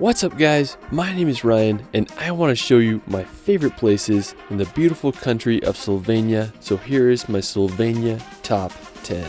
What's up guys, my name is Ryan and I want to show you my favorite places in the beautiful country of Slovenia. So here is my Slovenia top 10.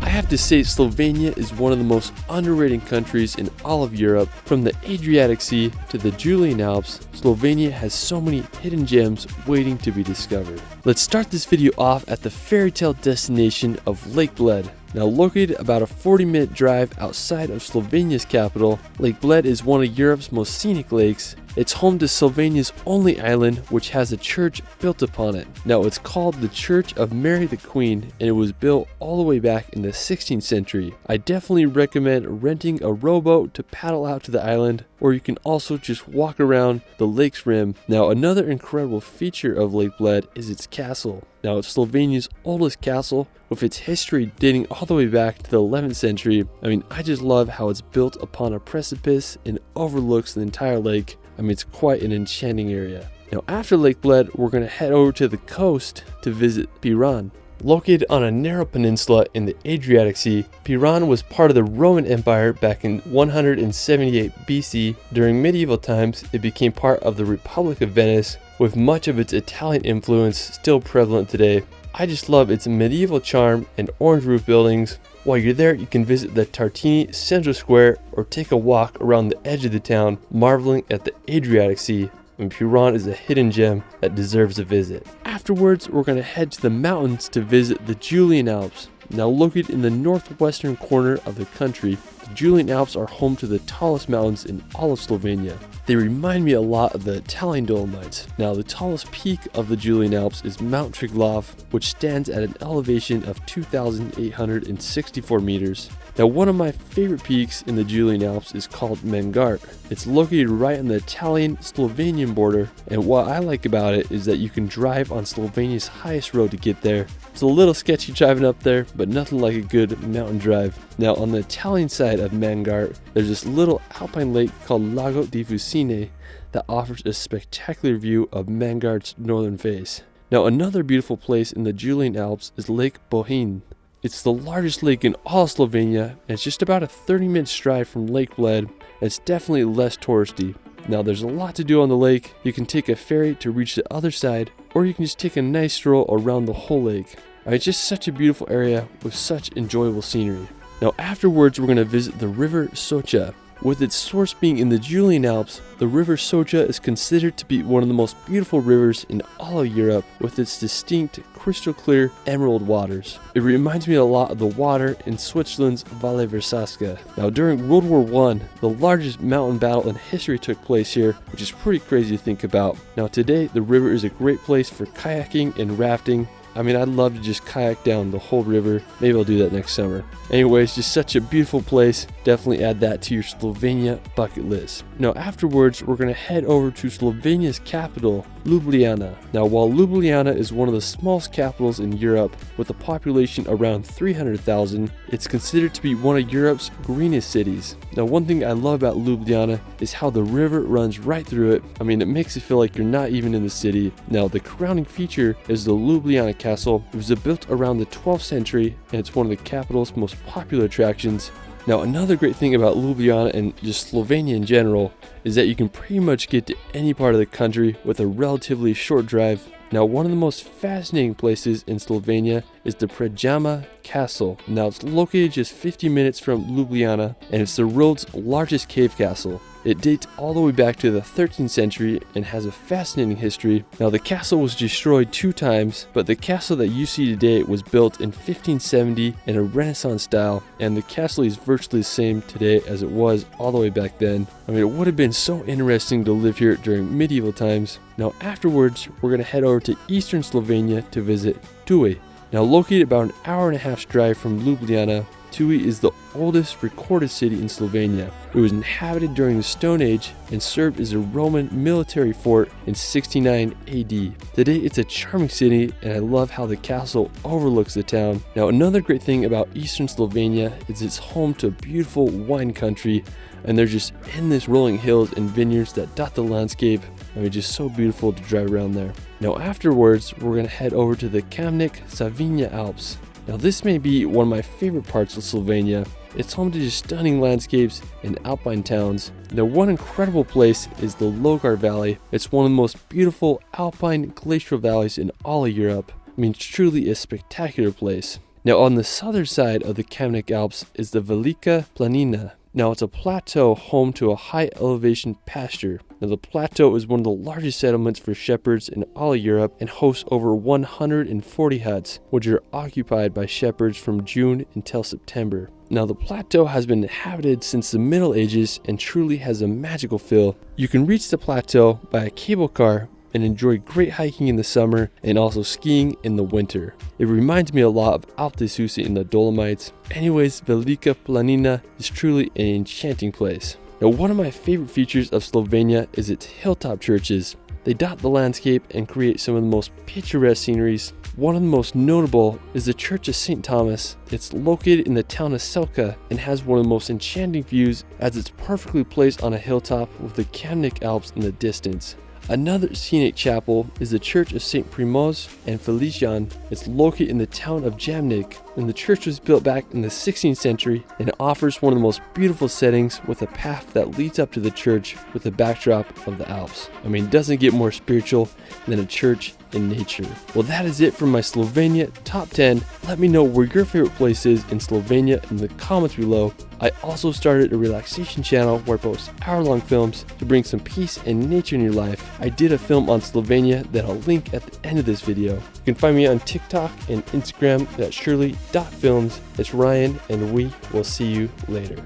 I have to say Slovenia is one of the most underrated countries in all of Europe. From the Adriatic Sea to the Julian Alps, Slovenia has so many hidden gems waiting to be discovered. Let's start this video off at the fairy tale destination of Lake Bled. Now located about a 40-minute drive outside of Slovenia's capital, Lake Bled is one of Europe's most scenic lakes. It's home to Slovenia's only island, which has a church built upon it. Now it's called the Church of Mary the Queen, and it was built all the way back in the 16th century. I definitely recommend renting a rowboat to paddle out to the island, or you can also just walk around the lake's rim. Now another incredible feature of Lake Bled is its castle. Now it's Slovenia's oldest castle, with its history dating all the way back to the 11th century. I just love how it's built upon a precipice and overlooks the entire lake. It's quite an enchanting area. Now after Lake Bled, we're going to head over to the coast to visit Piran. Located on a narrow peninsula in the Adriatic Sea, Piran was part of the Roman Empire back in 178 BC. During medieval times, it became part of the Republic of Venice, with much of its Italian influence still prevalent today. I just love its medieval charm and orange roof buildings. While you're there, you can visit the Tartini Central Square or take a walk around the edge of the town, marveling at the Adriatic Sea. Piran is a hidden gem that deserves a visit. Afterwards, we're going to head to the mountains to visit the Julian Alps. Now located in the northwestern corner of the country, the Julian Alps are home to the tallest mountains in all of Slovenia. They remind me a lot of the Italian Dolomites. Now the tallest peak of the Julian Alps is Mount Triglav, which stands at an elevation of 2,864 meters. Now one of my favorite peaks in the Julian Alps is called Mangart. It's located right on the Italian-Slovenian border, and what I like about it is that you can drive on Slovenia's highest road to get there. It's a little sketchy driving up there, but nothing like a good mountain drive. Now on the Italian side of Mangart, there's this little alpine lake called Lago di Fucine that offers a spectacular view of Mangart's northern face. Now another beautiful place in the Julian Alps is Lake Bohinj. It's the largest lake in all Slovenia, and it's just about a 30-minute drive from Lake Bled, and it's definitely less touristy. Now there's a lot to do on the lake. You can take a ferry to reach the other side, or you can just take a nice stroll around the whole lake. It's just such a beautiful area with such enjoyable scenery. Now afterwards, we're going to visit the river Soca. With its source being in the Julian Alps, the river Soca is considered to be one of the most beautiful rivers in all of Europe, with its distinct, crystal clear emerald waters. It reminds me a lot of the water in Switzerland's Valle Versasca. Now during World War I, the largest mountain battle in history took place here, which is pretty crazy to think about. Now today, the river is a great place for kayaking and rafting. I'd love to just kayak down the whole river. Maybe I'll do that next summer. Anyways, just such a beautiful place. Definitely add that to your Slovenia bucket list. Now afterwards, we're going to head over to Slovenia's capital, Ljubljana. Now while Ljubljana is one of the smallest capitals in Europe, with a population around 300,000, it's considered to be one of Europe's greenest cities. Now one thing I love about Ljubljana is how the river runs right through it. It makes it feel like you're not even in the city. Now the crowning feature is the Ljubljana Castle. It was built around the 12th century, and it's one of the capital's most popular attractions. Now another great thing about Ljubljana and just Slovenia in general is that you can pretty much get to any part of the country with a relatively short drive. Now one of the most fascinating places in Slovenia is the Predjama Castle. Now it's located just 50 minutes from Ljubljana, and it's the world's largest cave castle. It dates all the way back to the 13th century and has a fascinating history. Now the castle was destroyed 2 times, but the castle that you see today was built in 1570 in a Renaissance style, and the castle is virtually the same today as it was all the way back then. It would have been so interesting to live here during medieval times. Now afterwards, we're going to head over to eastern Slovenia to visit Ptuj. Now located about an hour and a half's drive from Ljubljana, Ptuj is the oldest recorded city in Slovenia. It was inhabited during the Stone Age and served as a Roman military fort in 69 AD. Today it's a charming city, and I love how the castle overlooks the town. Now another great thing about eastern Slovenia is it's home to a beautiful wine country, and there's just endless rolling hills and vineyards that dot the landscape. Just so beautiful to drive around there. Now afterwards, we're going to head over to the Kamnik-Savinja Alps. Now this may be one of my favorite parts of Slovenia. It's home to just stunning landscapes and alpine towns. Now one incredible place is the Logar Valley. It's one of the most beautiful alpine glacial valleys in all of Europe. I mean, it's truly a spectacular place. Now on the southern side of the Kamnik-Alps is the Velika Planina. Now it's a plateau home to a high elevation pasture. Now the plateau is one of the largest settlements for shepherds in all of Europe and hosts over 140 huts, which are occupied by shepherds from June until September. Now the plateau has been inhabited since the Middle Ages and truly has a magical feel. You can reach the plateau by a cable car and enjoy great hiking in the summer and also skiing in the winter. It reminds me a lot of Alpe d'Huez in the Dolomites. Anyways, Velika Planina is truly an enchanting place. Now one of my favorite features of Slovenia is its hilltop churches. They dot the landscape and create some of the most picturesque sceneries. One of the most notable is the Church of St. Thomas. It's located in the town of Soca and has one of the most enchanting views as it's perfectly placed on a hilltop with the Kamnik-Alps in the distance. Another scenic chapel is the Church of St. Primoz and Felician. It's located in the town of Jamnik, and the church was built back in the 16th century and it offers one of the most beautiful settings with a path that leads up to the church with the backdrop of the Alps. I mean, it doesn't get more spiritual than a church in nature. Well, that is it for my Slovenia top 10. Let me know where your favorite place is in Slovenia in the comments below. I also started a relaxation channel where I post hour-long films to bring some peace and nature in your life. I did a film on Slovenia that I'll link at the end of this video. You can find me on TikTok and Instagram at shirley.films. It's Ryan, and we will see you later.